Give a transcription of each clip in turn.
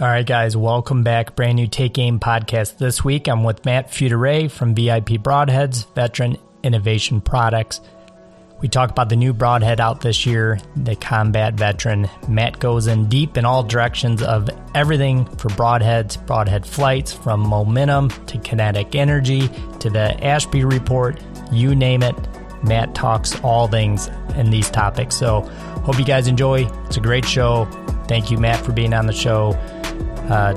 All right, guys, welcome back. Brand new Take Aim podcast this week. I'm with Matt Futtere from VIP Broadheads, Veteran Innovation Products. We talk about the new Broadhead out this year, the Combat Veteran. Matt goes in deep in all directions of everything for Broadheads, Broadhead flights, from momentum to kinetic energy to the Ashby report, you name it. Matt talks all things in these topics. So hope you guys enjoy. It's a great show. Thank you, Matt, for being on the show.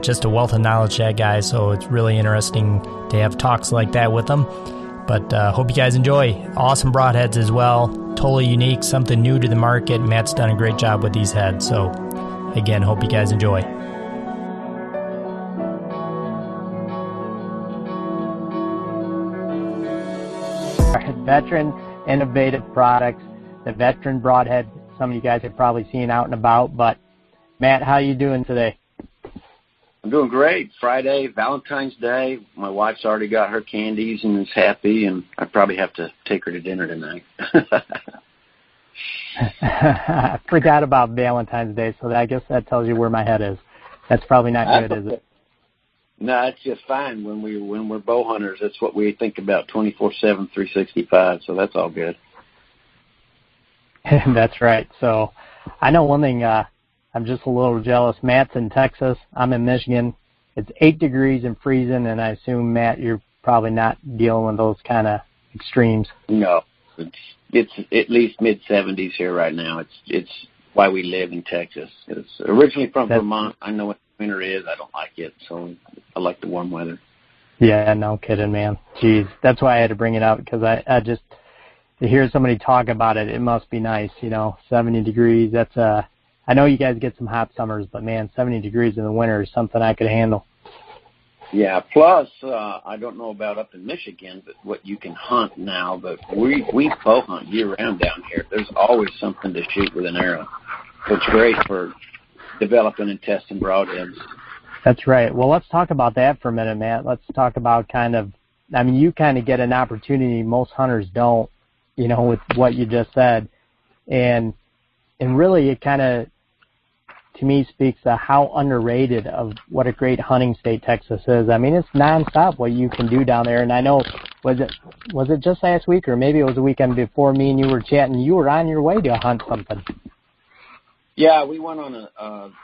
Just a wealth of knowledge, that guy, so it's really interesting to have talks like that with him. But hope you guys enjoy. Awesome broadheads as well. Totally unique, something new to the market. Matt's done a great job with these heads. So, again, hope you guys enjoy. Veteran Innovative Products, the Veteran Broadhead. Some of you guys have probably seen out and about. But, Matt, how you doing today? I'm doing great. Friday, Valentine's Day. My wife's already got her candies and is happy, and I probably have to take her to dinner tonight. I forgot about Valentine's Day, so I guess that tells you where my head is. That's probably not good, is it? No, it's just fine. When we're bow hunters, that's what we think about 24/7, 365, so that's all good. That's right. So I know one thing, I'm just a little jealous. Matt's in Texas. I'm in Michigan. It's 8 degrees and freezing, and I assume, Matt, you're probably not dealing with those kind of extremes. No, it's at least mid-70s here right now. It's why we live in Texas. It's originally from Vermont. I know what winter is. I don't like it, so I like the warm weather. Yeah, no kidding, man. Jeez, that's why I had to bring it up, because I just, to hear somebody talk about it, it must be nice, 70 degrees. That's I know you guys get some hot summers, but, man, 70 degrees in the winter is something I could handle. Yeah, plus, I don't know about up in Michigan, but what you can hunt now, but we bow hunt year-round down here. There's always something to shoot with an arrow. So it's great for developing and testing broadheads. That's right. Well, let's talk about that for a minute, Matt. Let's talk about you kind of get an opportunity most hunters don't, with what you just said. And really it kind of, to me, speaks to how underrated of what a great hunting state Texas is. I mean, it's nonstop what you can do down there. And I know, was it just last week, or maybe it was the weekend before me and you were chatting, you were on your way to hunt something. Yeah, we went on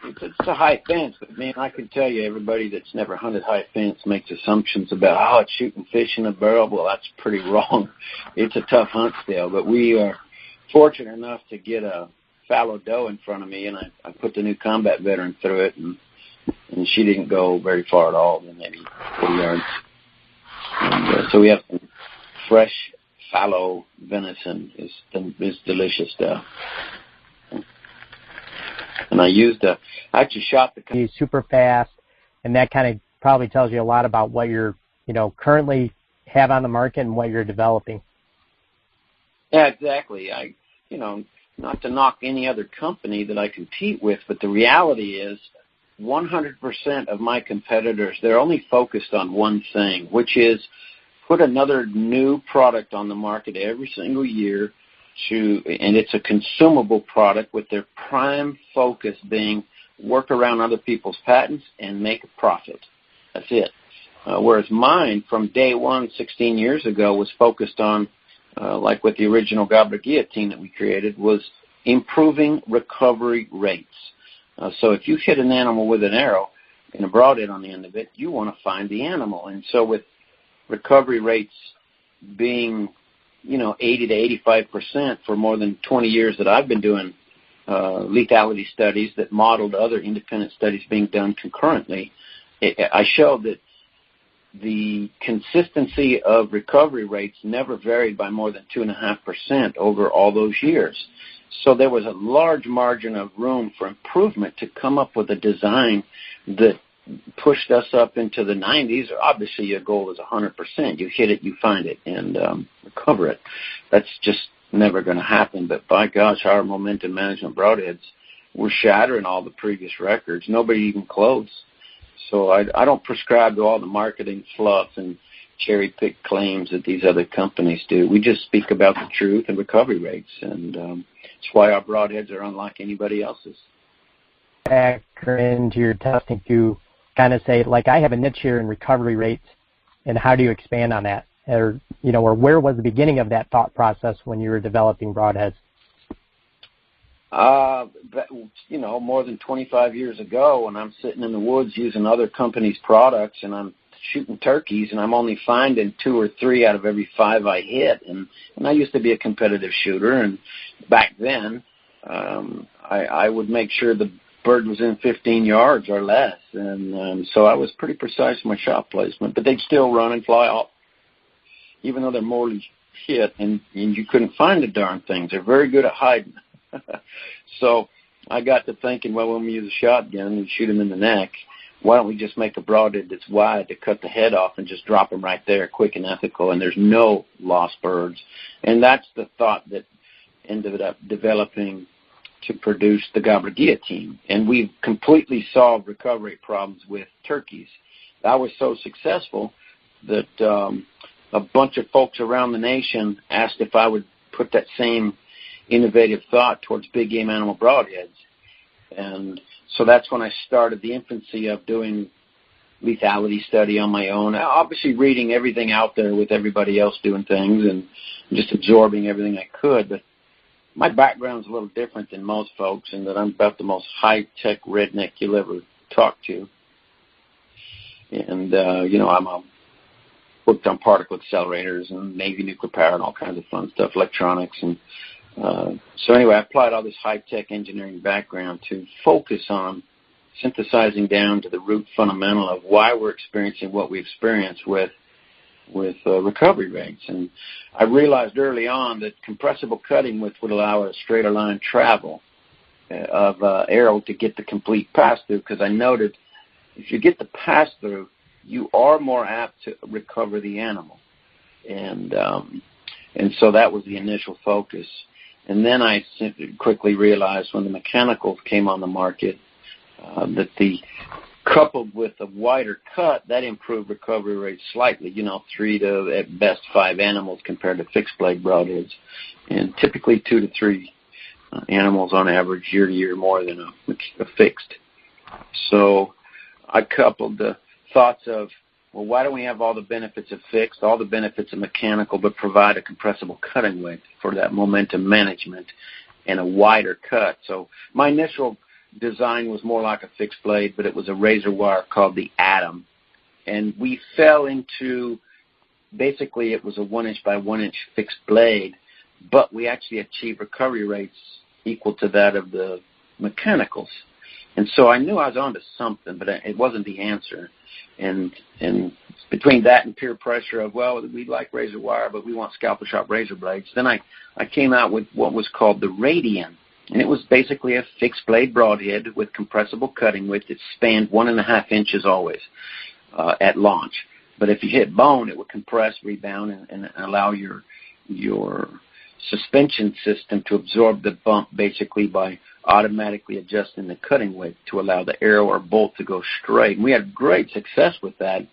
it's a high fence, but, man, I can tell you, everybody that's never hunted high fence makes assumptions about, it's shooting fish in a barrel. Well, that's pretty wrong. It's a tough hunt still, but we are fortunate enough to get a fallow doe in front of me, and I put the new Combat Veteran through it, and she didn't go very far at all, maybe 40 yards. And, so we have some fresh fallow venison. It's delicious stuff. And I actually shot He's super fast, and that kind of probably tells you a lot about what you're, currently have on the market and what you're developing. Yeah, exactly. Not to knock any other company that I compete with, but the reality is 100% of my competitors, they're only focused on one thing, which is put another new product on the market every single year, and it's a consumable product with their prime focus being work around other people's patents and make a profit. That's it. Whereas mine, from day one, 16 years ago, was focused on, like with the original Gobbler guillotine that we created, was improving recovery rates. So if you hit an animal with an arrow and a broadhead on the end of it, you want to find the animal. And so with recovery rates being, 80 to 85% for more than 20 years that I've been doing lethality studies that modeled other independent studies being done concurrently, I showed that the consistency of recovery rates never varied by more than 2.5% over all those years. So there was a large margin of room for improvement to come up with a design that pushed us up into the 90s. Obviously, your goal is 100%. You hit it, you find it, and recover it. That's just never going to happen. But by gosh, our momentum management broadheads were shattering all the previous records. Nobody even close. So I don't prescribe to all the marketing fluff and cherry-pick claims that these other companies do. We just speak about the truth and recovery rates, and it's why our broadheads are unlike anybody else's. factor into your testing to kind of say, like, I have a niche here in recovery rates, and how do you expand on that? Or, or where was the beginning of that thought process when you were developing Broadheads? More than 25 years ago, when I'm sitting in the woods using other companies' products, and I'm shooting turkeys, and I'm only finding 2 or 3 out of every 5 I hit. And I used to be a competitive shooter, and back then I would make sure the bird was in 15 yards or less. And so I was pretty precise in my shot placement, but they'd still run and fly off, even though they're mortally hit, and you couldn't find the darn things. They're very good at hiding. So I got to thinking, well, when we use a shotgun and shoot them in the neck, why don't we just make a broadhead that's wide to cut the head off and just drop them right there, quick and ethical, and there's no lost birds. And that's the thought that ended up developing to produce the Gobbler Guillotine. And we've completely solved recovery problems with turkeys. I was so successful that a bunch of folks around the nation asked if I would put that same innovative thought towards big game animal broadheads. And so that's when I started the infancy of doing lethality study on my own, obviously reading everything out there with everybody else doing things and just absorbing everything I could. But my background's a little different than most folks in that I'm about the most high-tech redneck you'll ever talk to. And, I'm worked on particle accelerators and Navy nuclear power and all kinds of fun stuff, electronics. And so anyway, I applied all this high-tech engineering background to focus on synthesizing down to the root fundamental of why we're experiencing what we experience with recovery rates. And I realized early on that compressible cutting width would allow a straighter line travel of arrow to get the complete pass-through, because I noted if you get the pass-through, you are more apt to recover the animal. And so that was the initial focus. And then I quickly realized when the mechanicals came on the market that the coupled with a wider cut, that improved recovery rate slightly, 3 to at best 5 animals compared to fixed blade broadheads, and typically 2 to 3 animals on average year to year more than a fixed. So I coupled the thoughts of, well, why don't we have all the benefits of fixed, all the benefits of mechanical, but provide a compressible cutting width for that momentum management and a wider cut? So my initial design was more like a fixed blade, but it was a razor wire called the Atom. And we fell into, basically it was a 1-inch by 1-inch fixed blade, but we actually achieved recovery rates equal to that of the mechanicals. And so I knew I was onto something, but it wasn't the answer. And between that and peer pressure of, well, we like razor wire, but we want scalpel sharp razor blades, then I came out with what was called the Radian. And it was basically a fixed blade broadhead with compressible cutting width that spanned 1.5 inches always at launch. But if you hit bone, it would compress, rebound, and allow your suspension system to absorb the bump basically by automatically adjusting the cutting width to allow the arrow or bolt to go straight. And we had great success with that,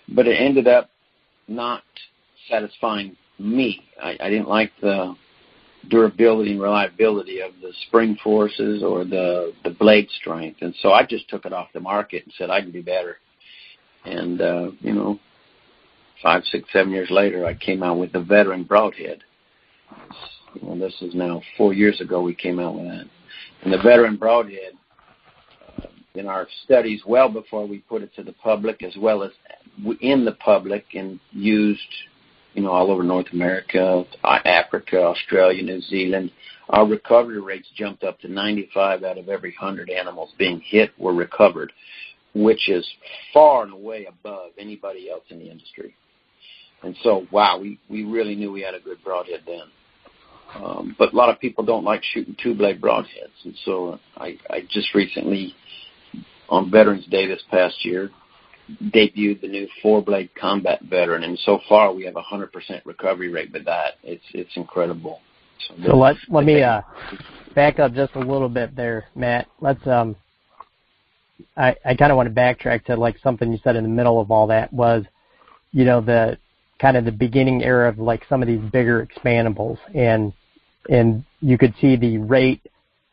but it ended up not satisfying me. I didn't like the durability and reliability of the spring forces or the blade strength, and so I just took it off the market and said I can do better. And 5, 6, 7 years later, I came out with the Veteran Broadhead. This is now 4 years ago we came out with that. And the Veteran Broadhead, in our studies well before we put it to the public, as well as in the public and used, all over North America, Africa, Australia, New Zealand, our recovery rates jumped up to 95 out of every 100 animals being hit were recovered, which is far and away above anybody else in the industry. And so, wow, we really knew we had a good broadhead then. But a lot of people don't like shooting 2-blade broadheads. And so I just recently, on Veterans Day this past year, debuted the new 4-blade Combat Veteran. And so far we have a 100% recovery rate with that. It's incredible. So let me back up just a little bit there, Matt. Let's I kind of want to backtrack to like something you said in the middle of all that was, the kind of the beginning era of like some of these bigger expandables, and you could see the rate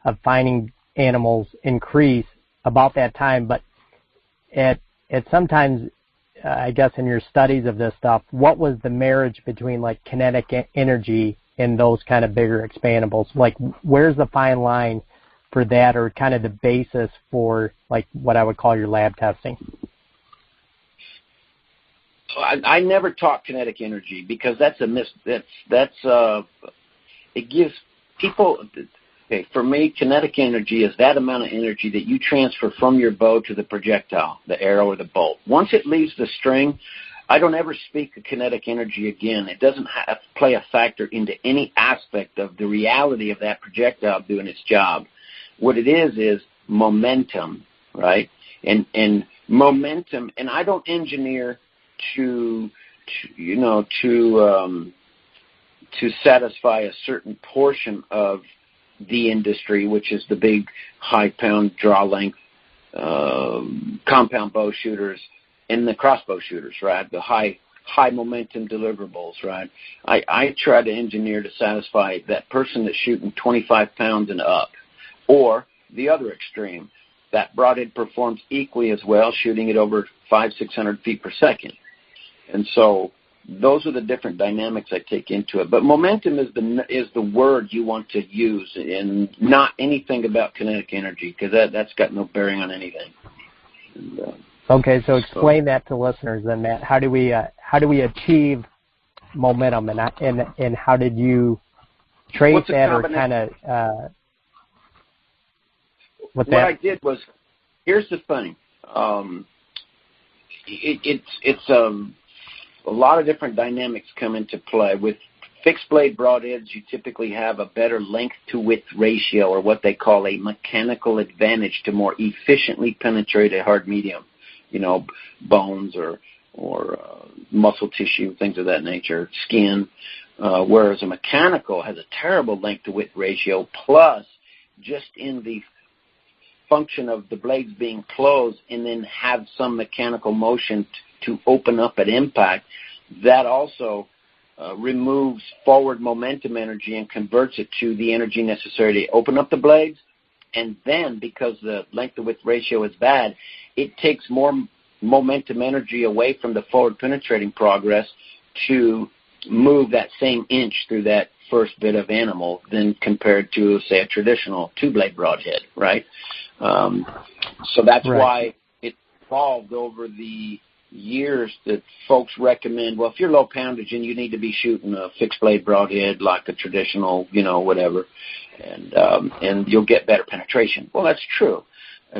of finding animals increase about that time, but at sometimes, I guess in your studies of this stuff, what was the marriage between like kinetic energy and those kind of bigger expandables? Like, where's the fine line for that, or kind of the basis for like what I would call your lab testing? I never taught kinetic energy because that's a it gives people. Okay, for me, kinetic energy is that amount of energy that you transfer from your bow to the projectile, the arrow or the bolt. Once it leaves the string, I don't ever speak of kinetic energy again. It doesn't have to play a factor into any aspect of the reality of that projectile doing its job. What it is momentum, right? And momentum, and I don't engineer to satisfy a certain portion of the industry, which is the big high pound draw length compound bow shooters and the crossbow shooters, right? The high momentum deliverables, right? I try to engineer to satisfy that person that's shooting 25 pounds and up, or the other extreme. That broadhead performs equally as well, shooting it over 500-600 feet per second. And so those are the different dynamics I take into it. But momentum is the word you want to use, and not anything about kinetic energy, because that's got no bearing on anything. And, okay, so explain that to listeners then, Matt. How do we achieve momentum, and how did you trace that, or kind of what I did was, here's the thing. It's a lot of different dynamics come into play. With fixed blade broadheads, you typically have a better length to width ratio, or what they call a mechanical advantage, to more efficiently penetrate a hard medium, bones or muscle tissue, things of that nature, skin. Whereas a mechanical has a terrible length to width ratio, plus just in the function of the blades being closed and then have some mechanical motion to open up at impact, that also removes forward momentum energy and converts it to the energy necessary to open up the blades. And then, because the length to width ratio is bad, it takes more momentum energy away from the forward penetrating progress to move that same inch through that first bit of animal than compared to, say, a traditional two-blade broadhead, right? So that's right. Why it evolved over the years that folks recommend, well, if you're low poundage and you need to be shooting a fixed blade broadhead like a traditional, whatever, and you'll get better penetration. Well, that's true,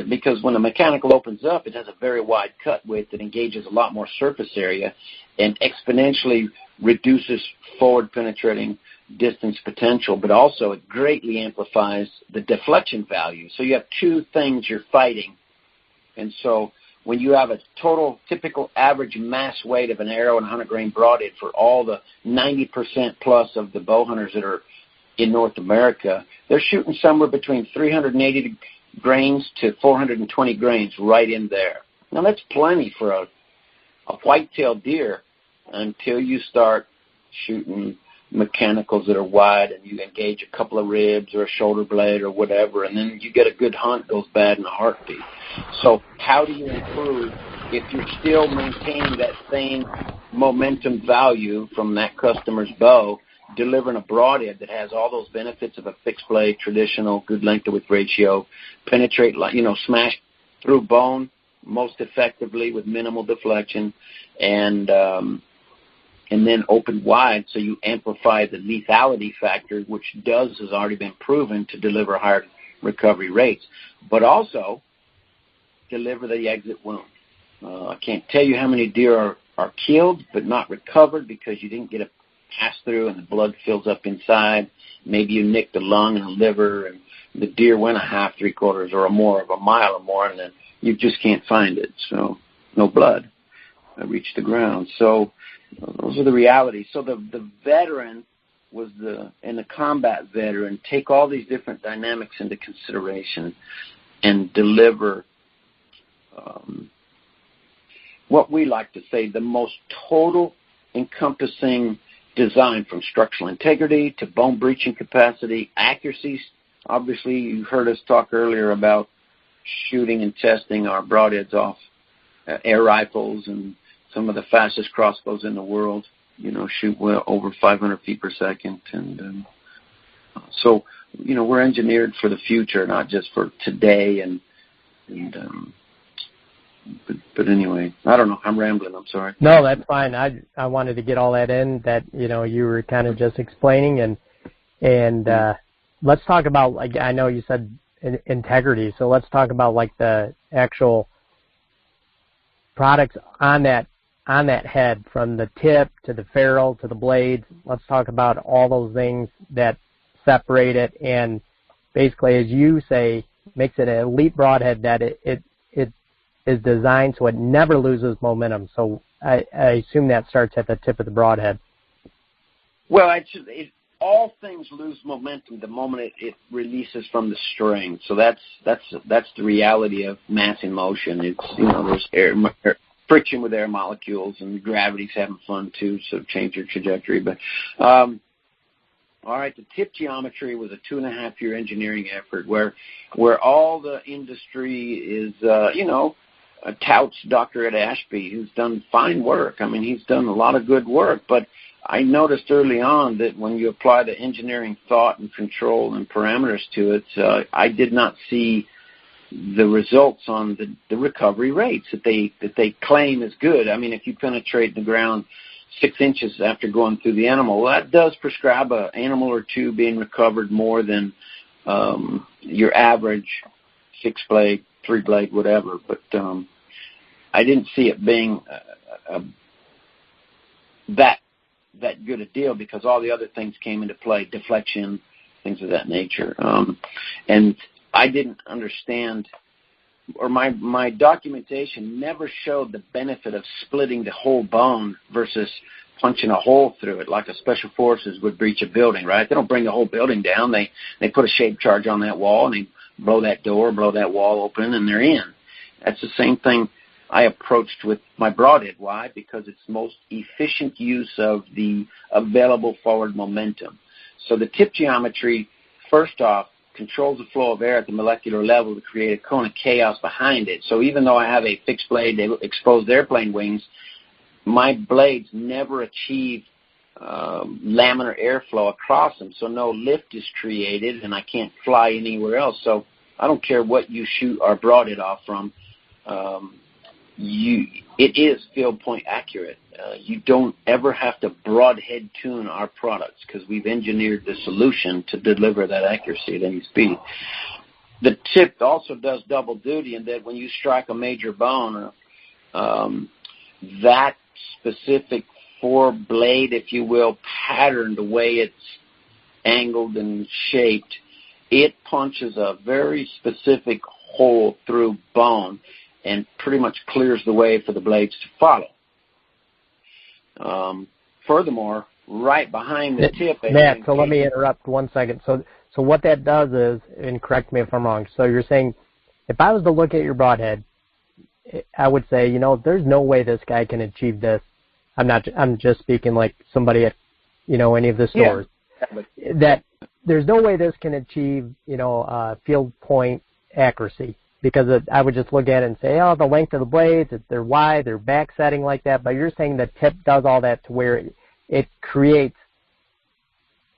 because when the mechanical opens up, it has a very wide cut width that engages a lot more surface area and exponentially reduces forward penetrating distance potential, but also it greatly amplifies the deflection value. So you have two things you're fighting. And so when you have a total typical average mass weight of an arrow and 100 grain broadhead for all the 90% plus of the bow hunters that are in North America, they're shooting somewhere between 380 grains to 420 grains right in there. Now that's plenty for a white-tailed deer until you start shooting mechanicals that are wide and you engage a couple of ribs or a shoulder blade or whatever, and then you get a good hunt, goes bad in a heartbeat. So how do you improve if you're still maintaining that same momentum value from that customer's bow, delivering a broadhead that has all those benefits of a fixed blade, traditional, good length to width ratio, penetrate, smash through bone most effectively with minimal deflection, and then open wide, so you amplify the lethality factor, which has already been proven to deliver higher recovery rates, but also deliver the exit wound. I can't tell you how many deer are killed but not recovered because you didn't get a pass through and the blood fills up inside. Maybe you nicked a lung and a liver, and the deer went a half, 3/4 or more of a mile or more, and then you just can't find it. So no blood reached the ground. So those are the realities. So the veteran and the combat veteran take all these different dynamics into consideration and deliver what we like to say, the most total encompassing design, from structural integrity to bone breaching capacity, accuracy, obviously, you heard us talk earlier about shooting and testing our broadheads off air rifles, and some of the fastest crossbows in the world, shoot well over 500 feet per second. And so, we're engineered for the future, not just for today. But anyway, I don't know. I'm rambling. I'm sorry. No, that's fine. I wanted to get all that in that, you were kind of just explaining. And let's talk about, like, I know you said integrity. So let's talk about, like, the actual products on that head, from the tip to the ferrule to the blades. Let's talk about all those things that separate it, and basically, as you say, makes it an elite broadhead that it is designed so it never loses momentum. So I assume that starts at the tip of the broadhead. Well, all things lose momentum the moment it releases from the string. So that's the reality of mass in motion. It's there's friction with air molecules, and gravity's having fun too, so change your trajectory. But all right, the tip geometry was a 2.5-year engineering effort where all the industry is touts Dr. Ed Ashby, who's done fine work. I mean, he's done a lot of good work, but I noticed early on that when you apply the engineering thought and control and parameters to it, I did not see the results on the recovery rates that they claim is good. I mean, if you penetrate the ground 6 inches after going through the animal, well, that does prescribe an animal or two being recovered more than your average 6-blade, 3-blade, whatever. But I didn't see it being that good a deal, because all the other things came into play, deflection, things of that nature. And I didn't understand, or my documentation never showed the benefit of splitting the whole bone versus punching a hole through it like a special forces would breach a building, right? They don't bring the whole building down. They put a shape charge on that wall, and they blow that door, blow that wall open, and they're in. That's the same thing I approached with my broadhead. Why? Because it's most efficient use of the available forward momentum. So the tip geometry, first off, controls the flow of air at the molecular level to create a cone of chaos behind it. So even though I have a fixed blade, exposed airplane wings, my blades never achieve laminar airflow across them. So no lift is created, and I can't fly anywhere else. So I don't care what you shoot our broadhead off from. It is field point accurate. You don't ever have to broadhead tune our products, because we've engineered the solution to deliver that accuracy at any speed. The tip also does double duty in that when you strike a major bone, that specific 4-blade, if you will, pattern, the way it's angled and shaped, it punches a very specific hole through bone and pretty much clears the way for the blades to follow. Furthermore, right behind the tip... Matt, so let me interrupt 1 second. So what that does is, and correct me if I'm wrong, so you're saying, if I was to look at your broadhead, I would say, there's no way this guy can achieve this. I'm just speaking like somebody at, any of the stores. Yeah. That there's no way this can achieve, field point accuracy. Because I would just look at it and say, the length of the blades, they're wide, they're back setting like that. But you're saying the tip does all that to where it creates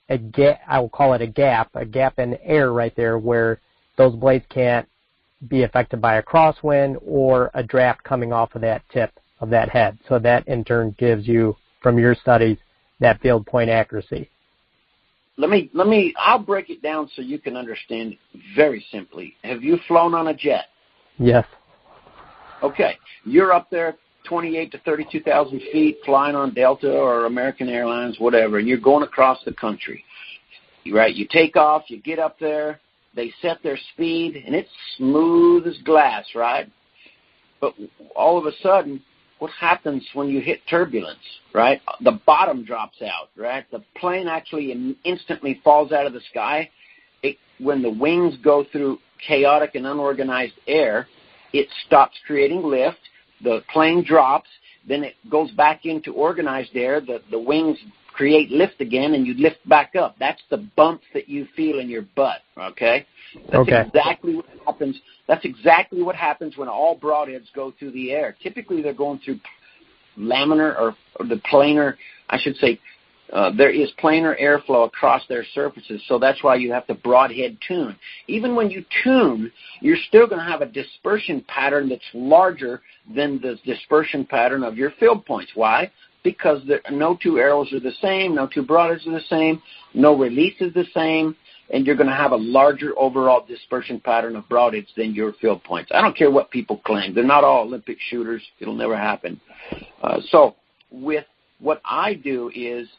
a gap. I will call it a gap in air right there, where those blades can't be affected by a crosswind or a draft coming off of that tip of that head. So that in turn gives you, from your studies, that field point accuracy. I'll break it down so you can understand very simply. Have you flown on a jet? Yes. Okay. You're up there 28 to 32,000 feet flying on Delta or American Airlines, whatever, and you're going across the country. Right? You take off, you get up there, they set their speed, and it's smooth as glass, right? But all of a sudden, what happens when you hit turbulence, right? The bottom drops out, right? The plane actually instantly falls out of the sky. When the wings go through chaotic and unorganized air, it stops creating lift. The plane drops. Then it goes back into organized air. The wings create lift again, and you lift back up. That's the bumps that you feel in your butt, okay? Exactly what happens. That's exactly what happens when all broadheads go through the air. Typically, they're going through laminar or the planar, I should say, there is planar airflow across their surfaces, so that's why you have to broadhead tune. Even when you tune, you're still going to have a dispersion pattern that's larger than the dispersion pattern of your field points. Why? Because no two arrows are the same, no two broadheads are the same, no release is the same, and you're going to have a larger overall dispersion pattern of broadheads than your field points. I don't care what people claim. They're not all Olympic shooters. It'll never happen. So with what I do is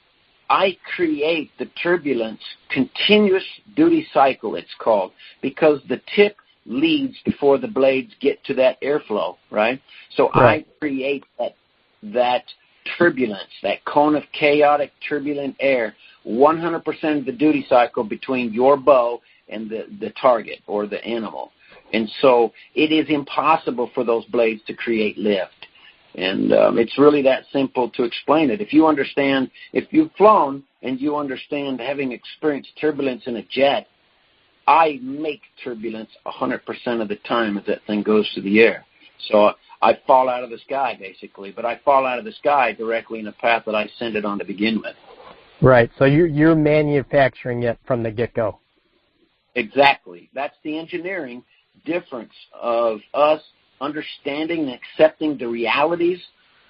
I create the turbulence continuous duty cycle, it's called, because the tip leads before the blades get to that airflow, right? So right. I create that turbulence, that cone of chaotic turbulent air, 100% of the duty cycle between your bow and the target or the animal. And so it is impossible for those blades to create lift. And it's really that simple to explain it. If you understand, if you've flown and you understand having experienced turbulence in a jet, I make turbulence 100% of the time as that thing goes through the air. So I fall out of the sky, basically, but I fall out of the sky directly in the path that I sent it on to begin with. Right, so you're manufacturing it from the get-go. Exactly. That's the engineering difference of us understanding and accepting the realities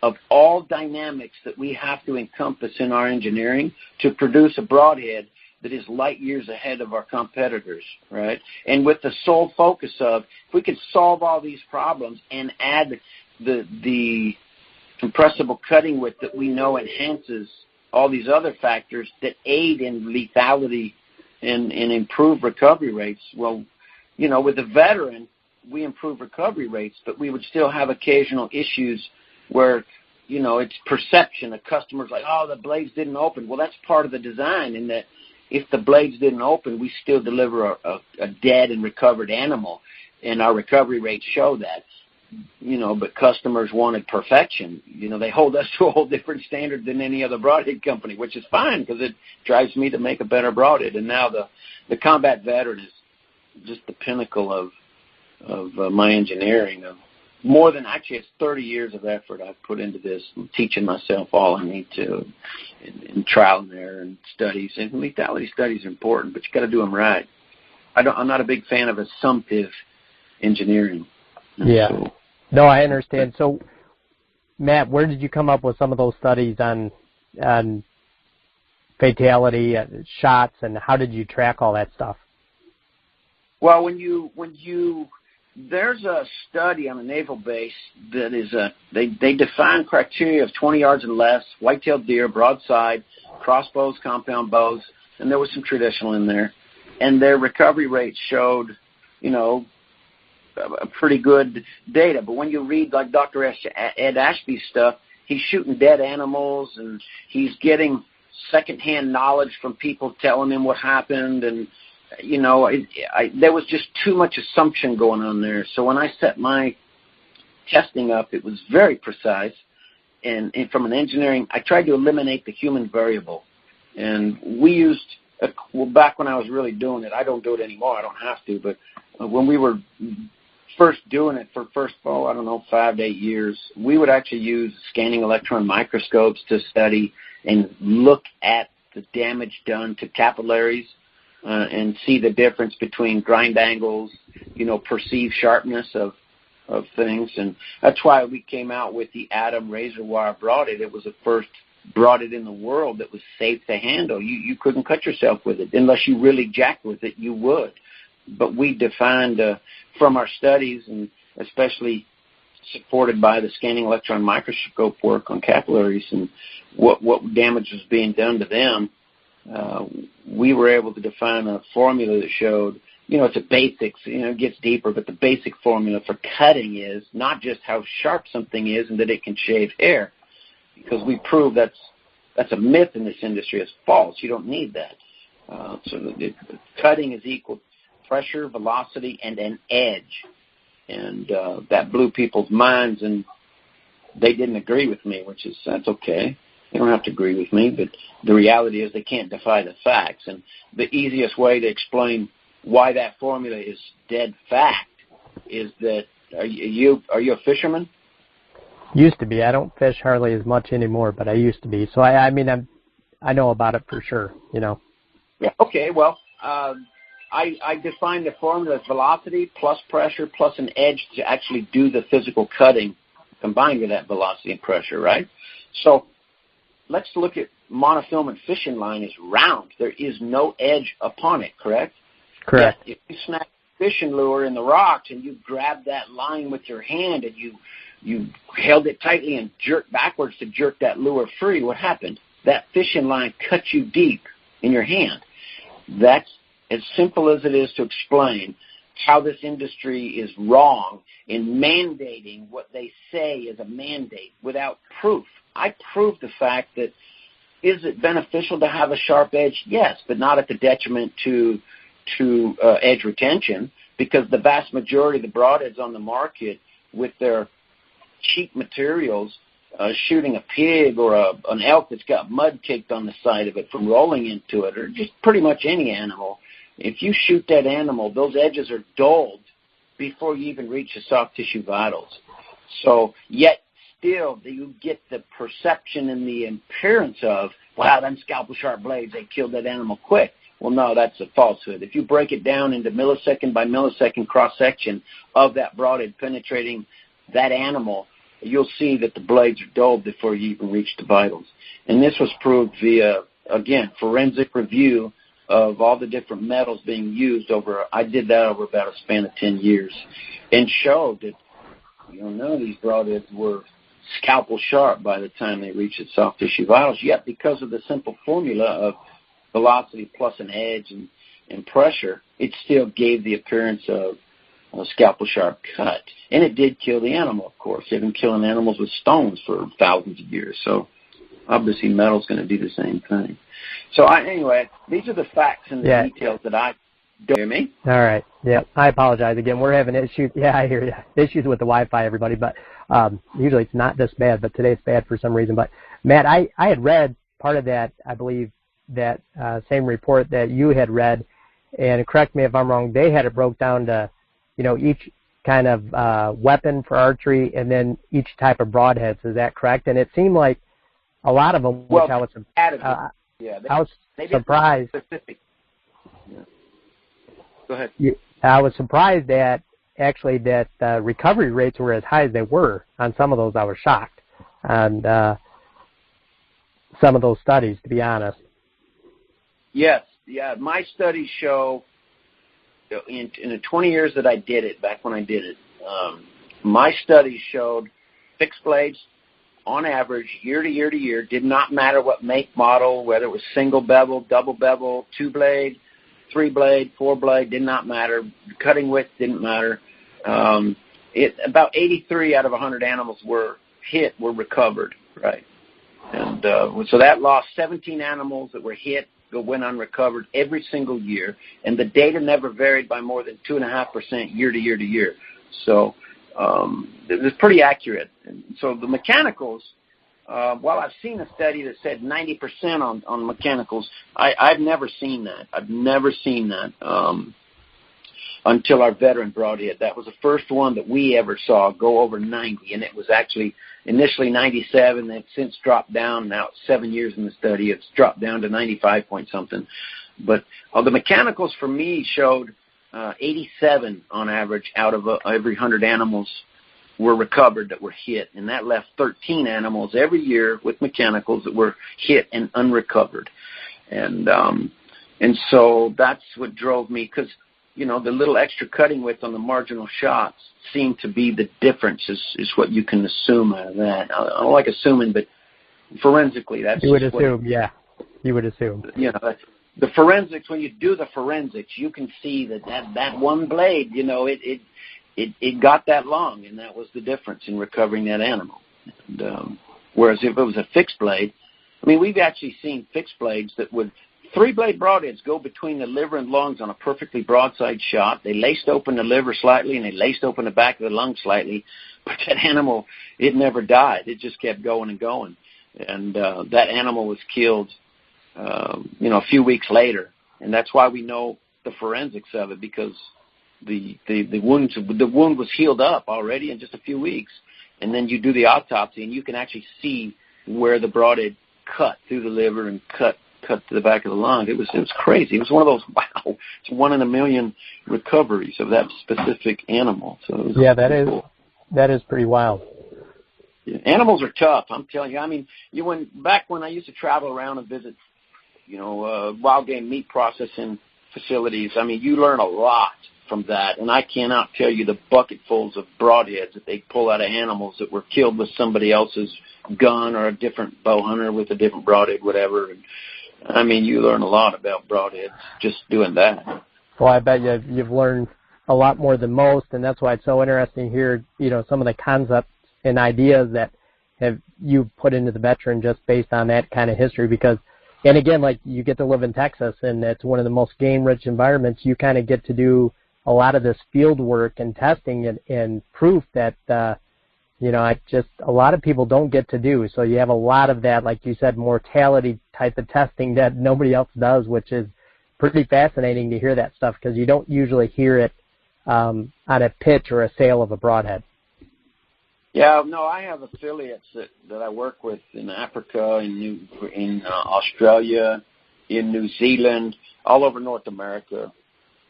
of all dynamics that we have to encompass in our engineering to produce a broadhead that is light years ahead of our competitors, right? And with the sole focus of, if we could solve all these problems and add the compressible cutting width that we know enhances all these other factors that aid in lethality and improve recovery rates, well, you know, with a veteran, we improve recovery rates, but we would still have occasional issues where, you know, it's perception. A customer's like, oh, the blades didn't open. Well, that's part of the design, in that if the blades didn't open, we still deliver a dead and recovered animal, and our recovery rates show that. You know, but customers wanted perfection. You know, they hold us to a whole different standard than any other broadhead company, which is fine because it drives me to make a better broadhead. And now the combat veteran is just the pinnacle of my engineering. More than, actually, it's 30 years of effort I've put into this. I'm teaching myself all I need to in trial and error and studies. And lethality studies are important, but you got to do them right. I'm not a big fan of assumptive engineering. Yeah. So, no, I understand. So, Matt, where did you come up with some of those studies on fatality shots, and how did you track all that stuff? Well, there's a study on a naval base that is they define criteria of 20 yards and less, white-tailed deer, broadside, crossbows, compound bows, and there was some traditional in there, and their recovery rates showed, you know, a pretty good data. But when you read like Dr. Ed Ashby's stuff, he's shooting dead animals and he's getting secondhand knowledge from people telling him what happened, and you know, there was just too much assumption going on there. So when I set my testing up, it was very precise, and from an engineering, I tried to eliminate the human variable. And we used, back when I was really doing it, I don't do it anymore, I don't have to, but when we were first doing it for 5 to 8 years, we would actually use scanning electron microscopes to study and look at the damage done to capillaries and see the difference between grind angles, you know, perceived sharpness of things. And that's why we came out with the Atom razor wire broadhead. It was the first broadhead in the world that was safe to handle. You couldn't cut yourself with it. Unless you really jacked with it, you would. But we defined from our studies, and especially supported by the scanning electron microscope work on capillaries and what damage was being done to them, we were able to define a formula that showed, you know, it's a basics, you know, it gets deeper, but the basic formula for cutting is not just how sharp something is and that it can shave hair, because we proved that's a myth in this industry. It's false. You don't need that. So cutting is equal pressure, velocity, and an edge. And that blew people's minds, and they didn't agree with me, that's okay. They don't have to agree with me, but the reality is they can't defy the facts. And the easiest way to explain why that formula is dead fact is that, are you a fisherman? Used to be. I don't fish hardly as much anymore, but I used to be. So I know about it for sure, you know. Yeah. Okay, well, I define the formula as velocity plus pressure plus an edge to actually do the physical cutting combined with that velocity and pressure, right? So let's look at monofilament fishing line is round. There is no edge upon it, correct? Correct. Yes, if you snap a fishing lure in the rocks and you grab that line with your hand and you held it tightly and jerked backwards to jerk that lure free, what happened? That fishing line cut you deep in your hand. That's as simple as it is to explain how this industry is wrong in mandating what they say is a mandate without proof. I prove the fact that, is it beneficial to have a sharp edge? Yes, but not at the detriment to edge retention, because the vast majority of the broadheads on the market with their cheap materials, shooting a pig or an elk that's got mud caked on the side of it from rolling into it, or just pretty much any animal, if you shoot that animal, those edges are dulled before you even reach the soft tissue vitals. So yet still you get the perception and the appearance of, wow, them scalpel sharp blades, they killed that animal quick. Well, no, that's a falsehood. If you break it down into millisecond by millisecond cross-section of that broadhead penetrating that animal, you'll see that the blades are dulled before you even reach the vitals. And this was proved via, again, forensic review of all the different metals being used I did that over about a span of 10 years, and showed that, none of these broadheads were scalpel sharp by the time they reached the soft tissue vitals, yet because of the simple formula of velocity plus an edge and pressure, it still gave the appearance of a scalpel sharp cut. And it did kill the animal, of course. They've been killing animals with stones for thousands of years. So obviously metal's going to do the same thing. So anyway, these are the facts and the details that I don't hear me. All right. Yeah. I apologize again. We're having issues. Yeah, I hear you. Issues with the Wi-Fi, everybody. But usually it's not this bad, but today it's bad for some reason. But Matt, I had read part of that, I believe, that same report that you had read, and correct me if I'm wrong, they had it broke down to, each kind of weapon for archery and then each type of broadheads. Is that correct? And it seemed like a lot of them, which I was surprised. Yeah. Go ahead. I was surprised that recovery rates were as high as they were on some of those. I was shocked on some of those studies, to be honest. Yes. Yeah. My studies show in the 20 years that I did it, back when I did it, my studies showed fixed blades on average, year to year to year, did not matter what make, model, whether it was single bevel, double bevel, 2-blade, 3-blade, 4-blade, did not matter. Cutting width didn't matter. About 83 out of 100 animals were recovered, right? And so that lost 17 animals that were hit, went unrecovered every single year, and the data never varied by more than 2.5% year to year to year. So it was pretty accurate. And so the mechanicals, while I've seen a study that said 90% on mechanicals, I've never seen that. I've never seen that until our veteran broadhead. That was the first one that we ever saw go over 90, and it was actually initially 97. They've since dropped down. Now it's 7 years in the study. It's dropped down to 95 point something. But the mechanicals for me showed 87 on average out of every 100 animals were recovered that were hit, and that left 13 animals every year with mechanicals that were hit and unrecovered. And so that's what drove me, because the little extra cutting width on the marginal shots seemed to be the difference, is what you can assume out of that. I don't like assuming, but forensically, that's you would assume, yeah. You would assume. The forensics, when you do the forensics, you can see that one blade, it got that long, and that was the difference in recovering that animal. And, whereas if it was a fixed blade, we've actually seen fixed blades that would 3-blade broadheads go between the liver and lungs on a perfectly broadside shot. They laced open the liver slightly, and they laced open the back of the lung slightly. But that animal, it never died. It just kept going and going. And that animal was killed, a few weeks later. And that's why we know the forensics of it, because the wound was healed up already in just a few weeks. And then you do the autopsy, and you can actually see where the broadhead cut through the liver and cut to the back of the lung. It was crazy. It was one of those, wow, it's 1 in a million recoveries of that specific animal. So that is pretty wild. Yeah, animals are tough, I'm telling you. I mean, back when I used to travel around and visit, wild game meat processing facilities, I mean, you learn a lot from that, and I cannot tell you the bucketfuls of broadheads that they pull out of animals that were killed with somebody else's gun or a different bow hunter with a different broadhead, whatever. And, I mean, you learn a lot about broadheads just doing that. Well, I bet you've learned a lot more than most, and that's why it's so interesting to hear, some of the concepts and ideas that you put into the veteran just based on that kind of history. Because, and again, like, you get to live in Texas, and it's one of the most game-rich environments. You kind of get to do a lot of this field work and testing and proof that, a lot of people don't get to do. So you have a lot of that, like you said, mortality type of testing that nobody else does, which is pretty fascinating to hear that stuff, because you don't usually hear it on a pitch or a sale of a broadhead. Yeah, no, I have affiliates that I work with in Africa, in Australia, in New Zealand, all over North America.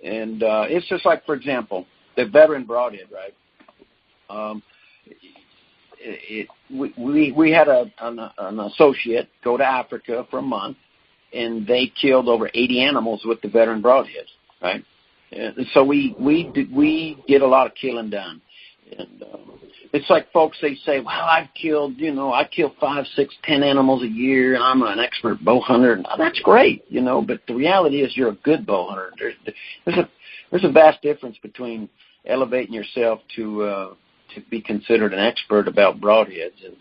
And it's just like, for example, the veteran broadhead, right? We had an associate go to Africa for a month, and they killed over 80 animals with the veteran broadhead, right? And so we get a lot of killing done. And it's like folks, they say, well, I kill 5, 6, 10 animals a year, and I'm an expert bow hunter. And that's great, but the reality is you're a good bow hunter. There's a vast difference between elevating yourself to be considered an expert about broadheads, and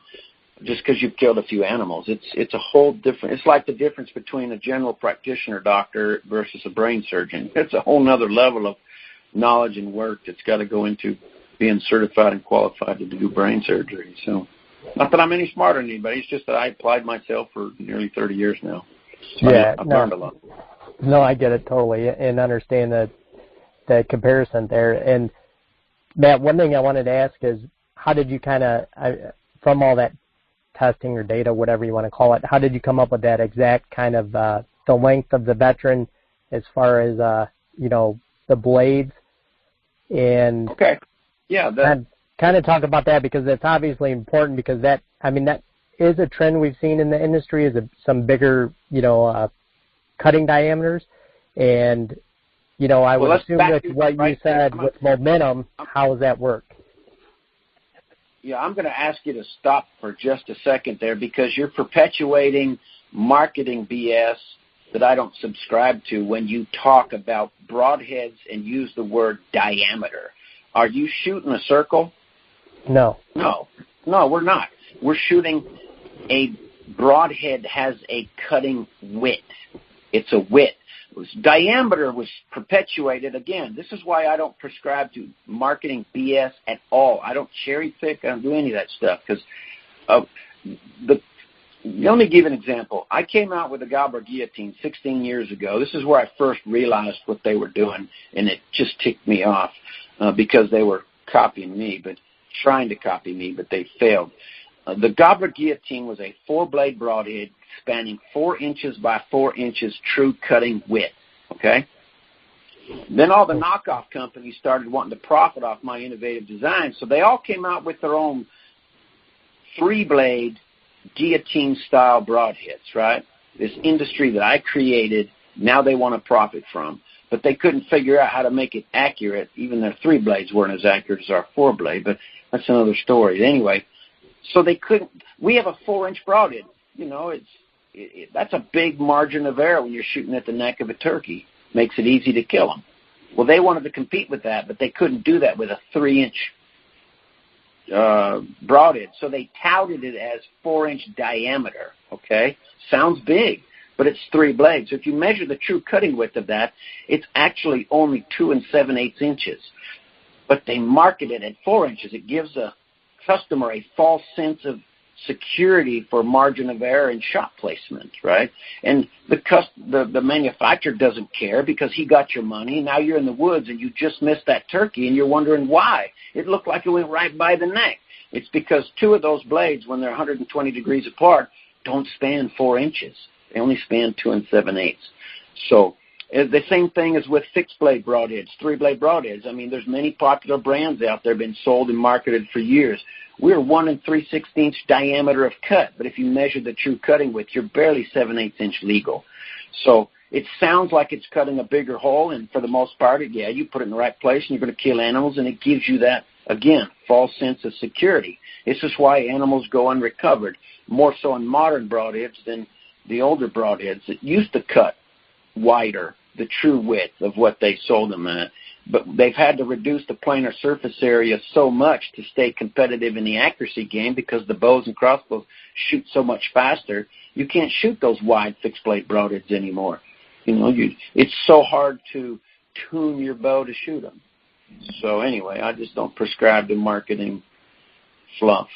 just because you've killed a few animals, it's a whole different. It's like the difference between a general practitioner doctor versus a brain surgeon. It's a whole nother level of knowledge and work that's got to go into being certified and qualified to do brain surgery. So, not that I'm any smarter than anybody. It's just that I applied myself for nearly 30 years now. So yeah, I've learned a lot. No, I get it totally, and understand the comparison there. And Matt, one thing I wanted to ask is, how did you from all that testing or data, whatever you want to call it, how did you come up with that exact kind of the length of the veteran as far as the blades? And okay, yeah, kind of talk about that, because it's obviously important, because that is a trend we've seen in the industry, is some bigger cutting diameters. And I would assume with what you said with momentum, how does that work? Yeah, I'm going to ask you to stop for just a second there, because you're perpetuating marketing BS that I don't subscribe to when you talk about broadheads and use the word diameter. Are you shooting a circle? No. No, we're not. We're shooting a broadhead has a cutting width. It's a width. Diameter was perpetuated. Again, this is why I don't prescribe to marketing BS at all. I don't cherry pick. I don't do any of that stuff, because let me give an example. I came out with the Gabler guillotine 16 years ago. This is where I first realized what they were doing, and it just ticked me off because they were copying me, trying to copy me, but they failed. The Gabler guillotine was a 4-blade broadhead spanning 4 inches by 4 inches true cutting width, okay? Then all the knockoff companies started wanting to profit off my innovative design, so they all came out with their own 3-blade guillotine-style broadheads, right? This industry that I created, now they want to profit from. But they couldn't figure out how to make it accurate. Even their 3 blades weren't as accurate as our 4-blade, but that's another story. Anyway, so they couldn't. We have a 4-inch broadhead. That's a big margin of error when you're shooting at the neck of a turkey. Makes it easy to kill them. Well, they wanted to compete with that, but they couldn't do that with a 3-inch broadhead. So they touted it as 4-inch diameter. Okay, sounds big, but it's 3 blades. So if you measure the true cutting width of that, it's actually only 2 7/8 inches. But they market it at 4 inches. It gives a customer a false sense of security for margin of error in shot placement, right? And the manufacturer doesn't care because he got your money. Now you're in the woods and you just missed that turkey and you're wondering why. It looked like it went right by the neck. It's because two of those blades, when they're 120 degrees apart, don't span 4 inches. They only span 2 7/8. So the same thing as with fixed blade broadheads, 3-blade broadheads. I mean, there's many popular brands out there been sold and marketed for years. We're 1 3/16 diameter of cut, but if you measure the true cutting width, you're barely 7/8 inch legal. So it sounds like it's cutting a bigger hole, and for the most part, you put it in the right place, and you're going to kill animals, and it gives you that, again, false sense of security. This is why animals go unrecovered, more so in modern broadheads than the older broadheads that used to cut wider, the true width of what they sold them at. But they've had to reduce the planar surface area so much to stay competitive in the accuracy game because the bows and crossbows shoot so much faster. You can't shoot those wide fixed-blade broadheads anymore. It's so hard to tune your bow to shoot them. So anyway, I just don't prescribe to marketing fluff.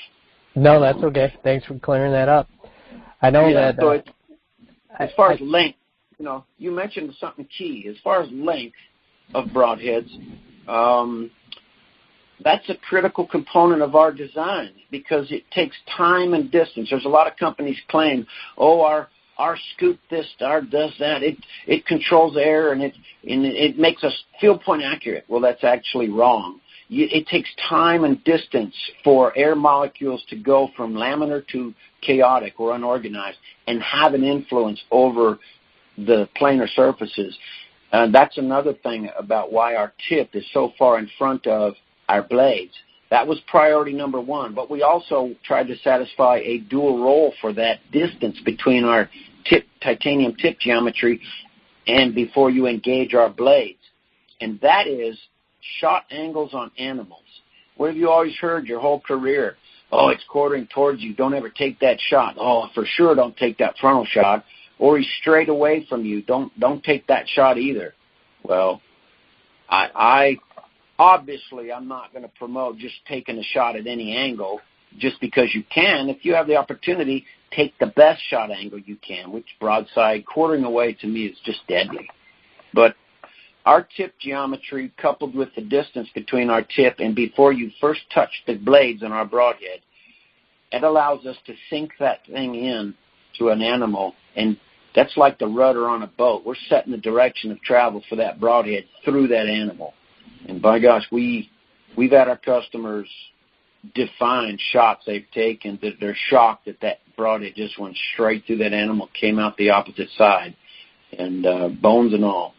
No, that's okay. Thanks for clearing that up. I know that. So as far as length, you mentioned something key. As far as length of broadheads, that's a critical component of our design because it takes time and distance. There's a lot of companies claim, our scoop this, our does that. It controls air and it makes us field point accurate. Well, that's actually wrong. It takes time and distance for air molecules to go from laminar to chaotic or unorganized and have an influence over the planar surfaces. That's another thing about why our tip is so far in front of our blades. That was priority number one, but we also tried to satisfy a dual role for that distance between our titanium tip geometry and before you engage our blades. And that is shot angles on animals. What have you always heard your whole career? Oh, it's quartering towards you. Don't ever take that shot. Oh, for sure don't take that frontal shot. Or he's straight away from you. Don't take that shot either. Well, I obviously I'm not going to promote just taking a shot at any angle just because you can. If you have the opportunity, take the best shot angle you can, which broadside, quartering away to me is just deadly. But our tip geometry coupled with the distance between our tip and before you first touch the blades on our broadhead, it allows us to sink that thing in to an animal, and that's like the rudder on a boat. We're setting the direction of travel for that broadhead through that animal. And by gosh, we've had our customers define shots they've taken that they're shocked that that broadhead just went straight through that animal, came out the opposite side, and bones and all.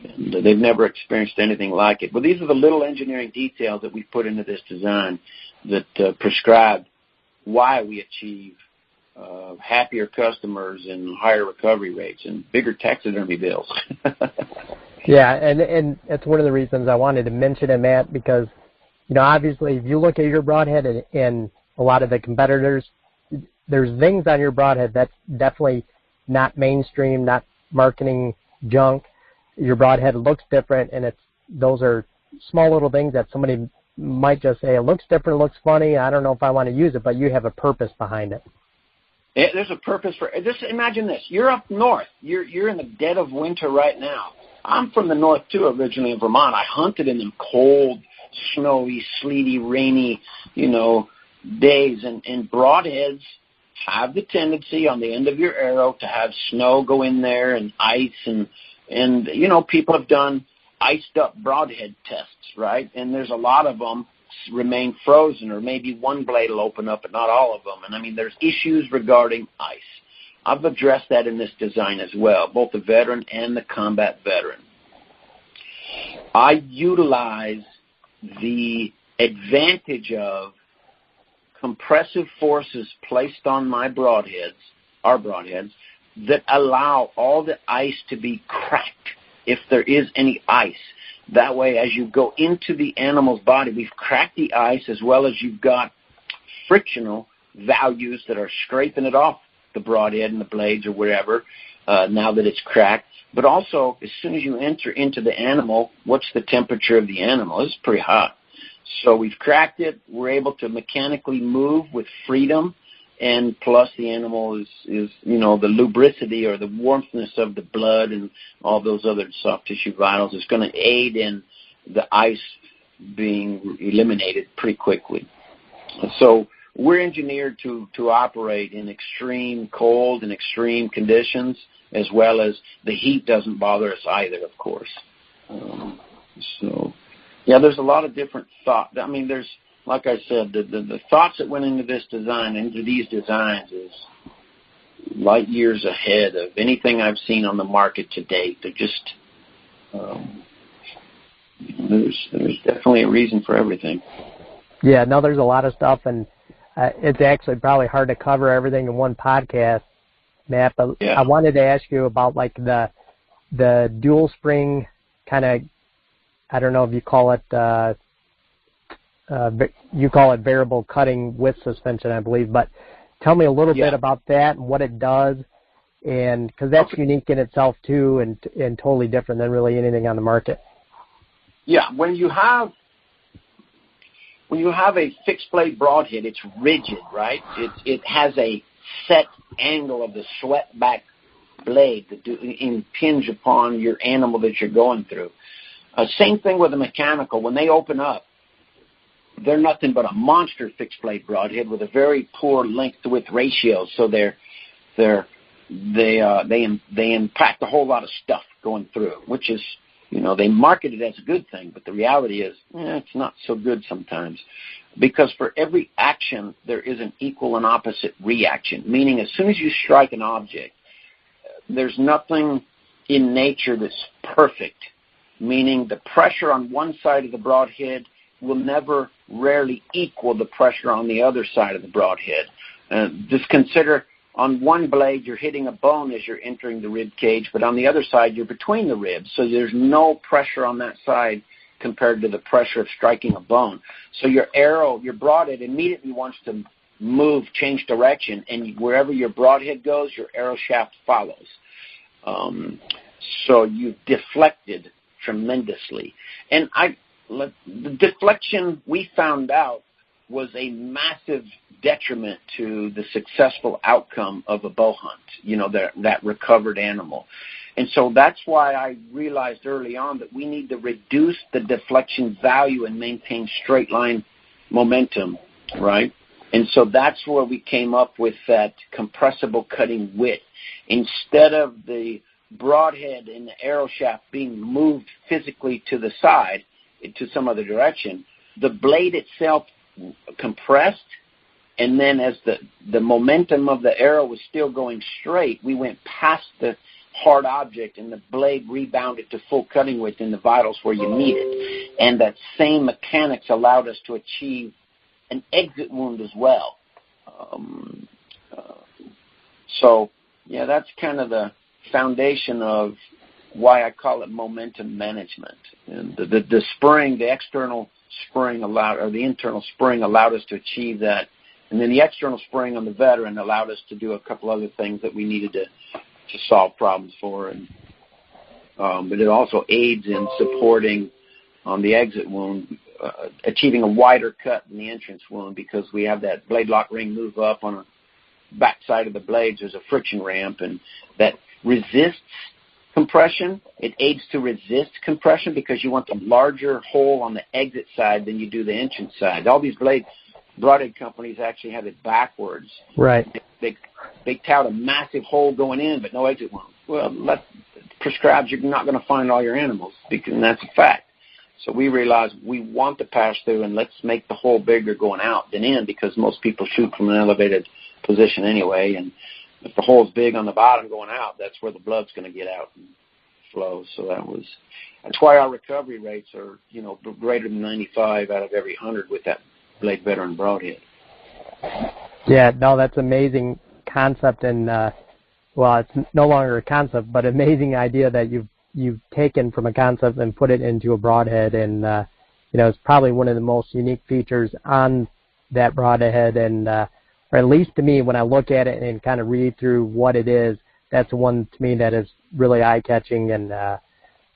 And they've never experienced anything like it. But these are the little engineering details that we've put into this design that prescribe why we achieve happier customers and higher recovery rates and bigger taxidermy bills. Yeah, and that's one of the reasons I wanted to mention it, Matt, because, obviously if you look at your broadhead and a lot of the competitors, there's things on your broadhead that's definitely not mainstream, not marketing junk. Your broadhead looks different, and those are small little things that somebody might just say, it looks different, it looks funny, I don't know if I want to use it, but you have a purpose behind it. There's a purpose for it. Just imagine this. You're up north. You're in the dead of winter right now. I'm from the north, too, originally in Vermont. I hunted in them cold, snowy, sleety, rainy, days. And broadheads have the tendency on the end of your arrow to have snow go in there and ice. And people have done iced-up broadhead tests, right? And there's a lot of them remain frozen, or maybe one blade will open up, but not all of them. And, there's issues regarding ice. I've addressed that in this design as well, both the veteran and the combat veteran. I utilize the advantage of compressive forces placed on my broadheads, our broadheads, that allow all the ice to be cracked if there is any ice. That way, as you go into the animal's body, we've cracked the ice as well as you've got frictional values that are scraping it off the broadhead and the blades or wherever now that it's cracked. But also, as soon as you enter into the animal, what's the temperature of the animal? It's pretty hot. So we've cracked it. We're able to mechanically move with freedom and plus the animal is the lubricity or the warmthness of the blood and all those other soft tissue vitals is going to aid in the ice being eliminated pretty quickly. So we're engineered to operate in extreme cold and extreme conditions, as well as the heat doesn't bother us either, of course. There's a lot of different thought. I mean, there's, like I said, the thoughts that went into this design, into these designs, is light years ahead of anything I've seen on the market to date. They're just, there's definitely a reason for everything. Yeah, no, there's a lot of stuff, and it's actually probably hard to cover everything in one podcast, Matt, but I wanted to ask you about like the dual spring kind of, I don't know if you call it, variable cutting with suspension, I believe, but tell me a little bit about that and what it does, and because that's unique in itself too, and totally different than really anything on the market. Yeah, when you have a fixed blade broadhead, it's rigid, right? It has a set angle of the swept back blade that impinge upon your animal that you're going through. Same thing with a mechanical. When they open up, they're nothing but a monster fixed blade broadhead with a very poor length to width ratio. So they impact a whole lot of stuff going through, which is, they market it as a good thing, but the reality is it's not so good sometimes, because for every action there is an equal and opposite reaction. Meaning, as soon as you strike an object, there's nothing in nature that's perfect. Meaning, the pressure on one side of the broadhead will rarely equal the pressure on the other side of the broadhead. Just consider, on one blade you're hitting a bone as you're entering the rib cage, but on the other side you're between the ribs, so there's no pressure on that side compared to the pressure of striking a bone. So your broadhead immediately wants to move, change direction, and wherever your broadhead goes, your arrow shaft follows. So you've deflected tremendously. And the deflection, we found out, was a massive detriment to the successful outcome of a bow hunt, that recovered animal. And so that's why I realized early on that we need to reduce the deflection value and maintain straight line momentum, right? And so that's where we came up with that compressible cutting width. Instead of the broadhead and the arrow shaft being moved physically to the side, to some other direction, the blade itself compressed, and then as the momentum of the arrow was still going straight, we went past the hard object and the blade rebounded to full cutting width in the vitals where you need it. And that same mechanics allowed us to achieve an exit wound as well. That's kind of the foundation of why I call it momentum management. And the spring, the external spring the internal spring allowed us to achieve that. And then the external spring on the veteran allowed us to do a couple other things that we needed to solve problems for. And but it also aids in supporting on the exit wound, achieving a wider cut in the entrance wound, because we have that blade lock ring move up on the back side of the blades. There's a friction ramp, and that resists compression. It aids to resist compression because you want a larger hole on the exit side than you do the entrance side. All these broadhead companies actually have it backwards. Right. They tout a massive hole going in, but no exit wound. Well, that prescribes you're not going to find all your animals, and that's a fact. So we realized we want to pass through, and let's make the hole bigger going out than in, because most people shoot from an elevated position anyway, and if the hole's big on the bottom going out, that's where the blood's going to get out and flow. So that's why our recovery rates are, greater than 95 out of every 100 with that blade veteran broadhead. Yeah, no, that's amazing concept, and it's no longer a concept, but amazing idea that you've taken from a concept and put it into a broadhead, and it's probably one of the most unique features on that broadhead, and or at least to me, when I look at it and kind of read through what it is, that's the one to me that is really eye-catching. And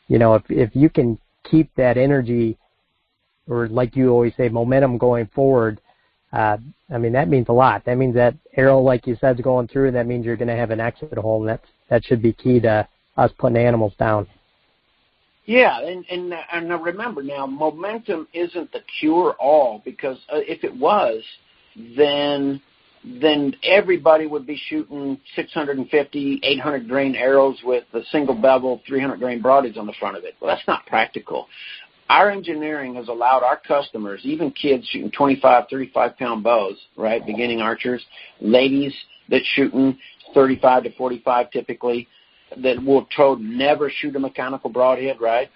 if you can keep that energy, or like you always say, momentum going forward, I mean, that means a lot. That means that arrow, like you said, is going through. That means you're going to have an exit hole, and that should be key to us putting animals down. Yeah, and remember now, momentum isn't the cure-all, because if it was, then everybody would be shooting 650, 800 grain arrows with a single bevel, 300 grain broadheads on the front of it. Well, that's not practical. Our engineering has allowed our customers, even kids shooting 25, 35-pound bows, right, beginning archers, ladies that shooting 35 to 45 typically, that will never shoot a mechanical broadhead, right?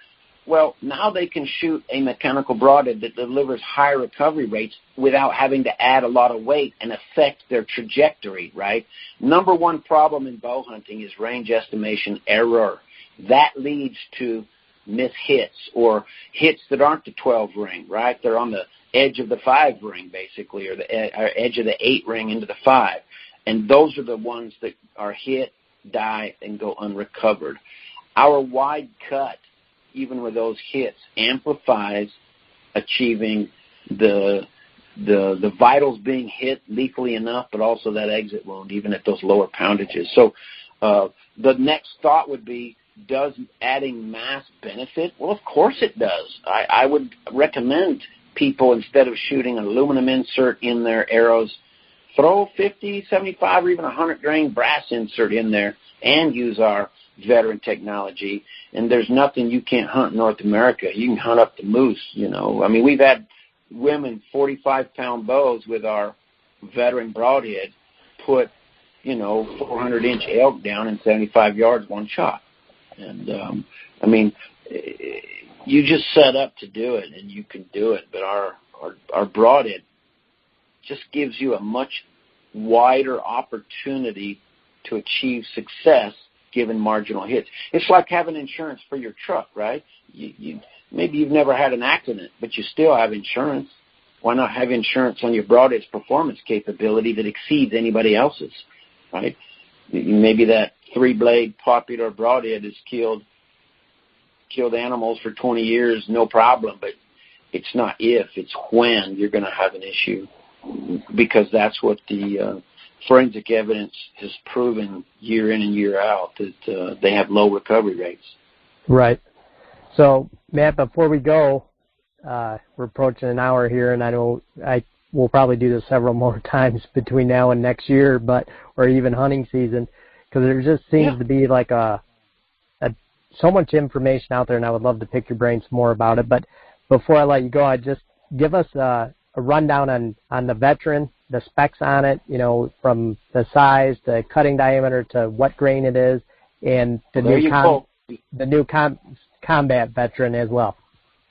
Well, now they can shoot a mechanical broadhead that delivers higher recovery rates without having to add a lot of weight and affect their trajectory, right? Number one problem in bow hunting is range estimation error. That leads to miss hits, or hits that aren't the 12 ring, right? They're on the edge of the 5 ring, basically, or the edge of the 8 ring into the 5. And those are the ones that are hit, die, and go unrecovered. Our wide cut, even with those hits, amplifies achieving the vitals being hit lethally enough, but also that exit wound, even at those lower poundages. So the next thought would be, does adding mass benefit? Well, of course it does. I would recommend people, instead of shooting an aluminum insert in their arrows, throw 50, 75, or even 100 grain brass insert in there and use our veteran technology. And there's nothing you can't hunt in North America. You can hunt up the moose, you know. I mean, we've had women 45-pound bows with our veteran broadhead put, 400-inch elk down in 75 yards one shot. And, I mean, you just set up to do it, and you can do it. But our broadhead just gives you a much wider opportunity to achieve success given marginal hits. It's like having insurance for your truck, right? Maybe you've never had an accident, but you still have insurance. Why not have insurance on your broadhead's performance capability that exceeds anybody else's, right? Maybe that 3-blade popular broadhead has killed animals for 20 years, no problem, but it's not if, it's when you're going to have an issue, because that's what the forensic evidence has proven year in and year out, that they have low recovery rates. Right. So, Matt, before we go, we're approaching an hour here, and I know we'll probably do this several more times between now and next year, or even hunting season, because there just seems to be like so much information out there, and I would love to pick your brains more about it. But before I let you go, I'd just give us a rundown on the veteran, the specs on it, from the size, the cutting diameter, to what grain it is, and the new combat veteran as well,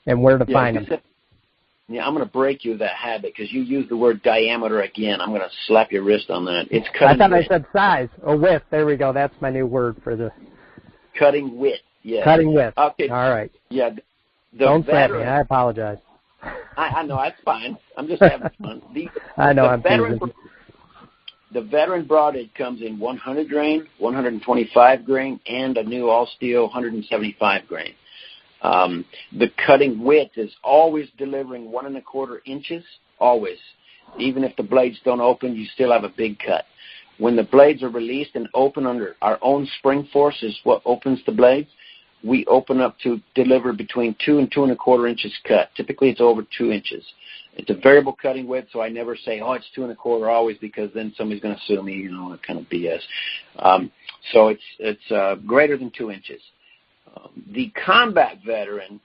and where to find them. I'm going to break you of that habit, because you used the word diameter again. I'm going to slap your wrist on that. It's cutting width. I said size or width. There we go. That's my new word for the cutting width. Yeah. Cutting width. Okay. All right. Yeah. Don't slap me. I apologize. I know, that's fine. I'm just having fun. I know, I'm teasing. The veteran broadhead comes in 100 grain, 125 grain, and a new all-steel 175 grain. The cutting width is always delivering 1 1/4 inches, always. Even if the blades don't open, you still have a big cut. When the blades are released and open under our own spring force is what opens the blades, we open up to deliver between 2 and 2 1/4 inches cut. Typically, it's over 2 inches. It's a variable cutting width, so I never say, it's 2 1/4 always, because then somebody's going to sue me, that kind of BS. So it's greater than 2 inches. The combat veteran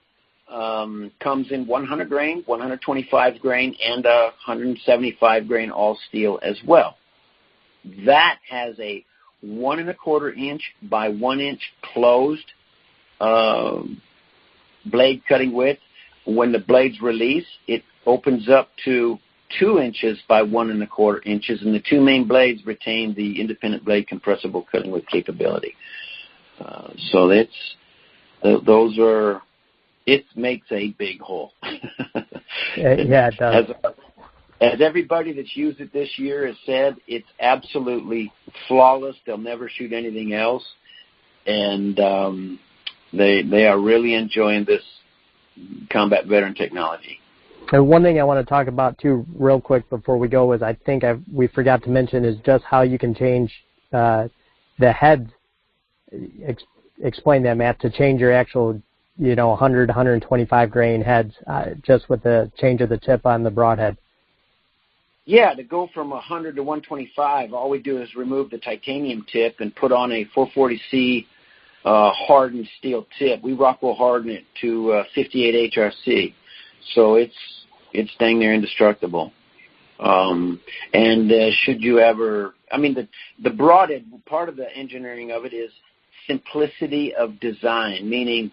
comes in 100 grain, 125 grain, and 175 grain all steel as well. That has a 1 1/4 inch by 1 inch closed blade cutting width. When the blades release, it opens up to 2 inches by 1 1/4 inches, and the two main blades retain the independent blade compressible cutting width capability. So it makes a big hole. Yeah, it does. As everybody that's used it this year has said, it's absolutely flawless. They'll never shoot anything else, and they are really enjoying this combat veteran technology. And one thing I want to talk about too, real quick before we go, is I think we forgot to mention is just how you can change the heads. Explain that, Matt, to change your actual 100, 125 grain heads just with the change of the tip on the broadhead. Yeah, to go from 100 to 125, all we do is remove the titanium tip and put on a 440C hardened steel tip. We Rockwell harden it to 58 HRC, so it's dang near indestructible. Should you ever, the broadhead, part of the engineering of it is simplicity of design, meaning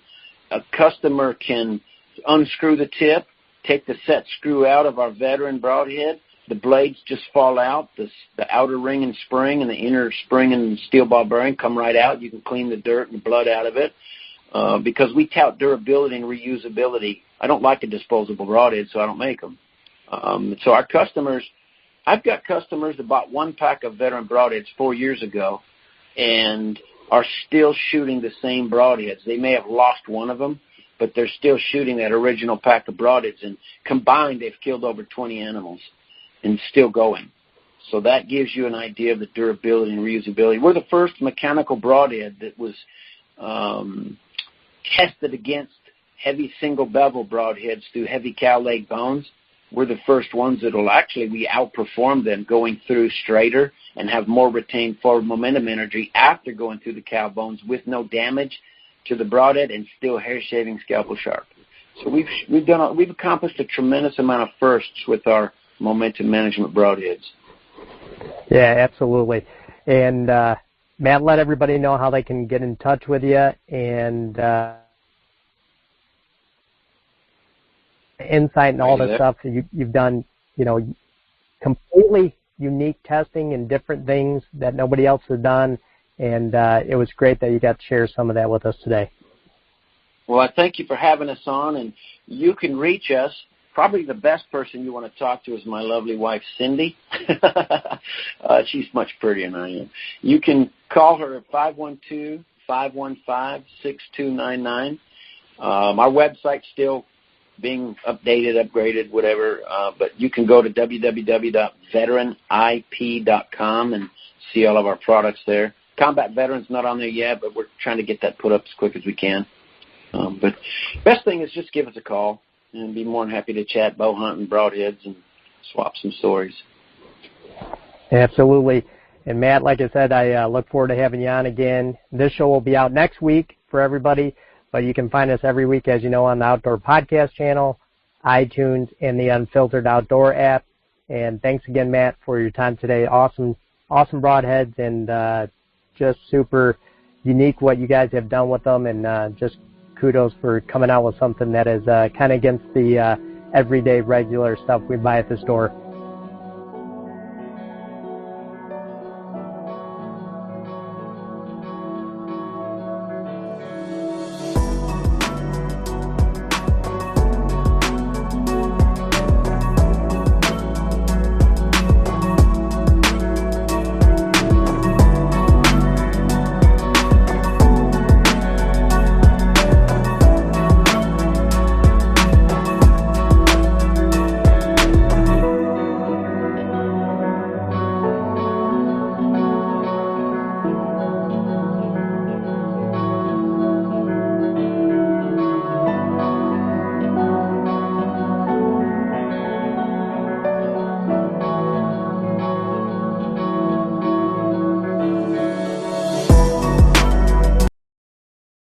a customer can unscrew the tip, take the set screw out of our veteran broadhead. The blades just fall out. The outer ring and spring and the inner spring and steel ball bearing come right out. You can clean the dirt and the blood out of it because we tout durability and reusability. I don't like a disposable broadhead, so I don't make them. So our customers, I've got customers that bought one pack of veteran broadheads 4 years ago and are still shooting the same broadheads. They may have lost one of them, but they're still shooting that original pack of broadheads, and combined they've killed over 20 animals and still going. So that gives you an idea of the durability and reusability. We're the first mechanical broadhead that was tested against heavy single bevel broadheads through heavy cow leg bones. We're the first ones that will we outperform them going through straighter and have more retained forward momentum energy after going through the cow bones with no damage to the broadhead and still hair shaving scalpel sharp. So we've accomplished a tremendous amount of firsts with our momentum management broadheads. Yeah, absolutely. And Matt, let everybody know how they can get in touch with you and insight and all the stuff you've done, completely unique testing and different things that nobody else has done. And it was great that you got to share some of that with us today. Well, I thank you for having us on, and you can reach us. Probably the best person you want to talk to is my lovely wife, Cindy. She's much prettier than I am. You can call her at 512-515-6299. Our website's still being updated, upgraded, whatever, but you can go to www.veteranip.com and see all of our products there. Combat Veteran's not on there yet, but we're trying to get that put up as quick as we can. But best thing is just give us a call and be more than happy to chat bow hunting, broadheads, and swap some stories. Absolutely. And Matt, like I said, I look forward to having you on again. This show will be out next week for everybody, but you can find us every week, as you know, on the Outdoor Podcast channel, iTunes, and the Unfiltered Outdoor app. And thanks again, Matt, for your time today. Awesome broadheads, and just super unique what you guys have done with them, and just kudos for coming out with something that is kind of against the everyday regular stuff we buy at the store.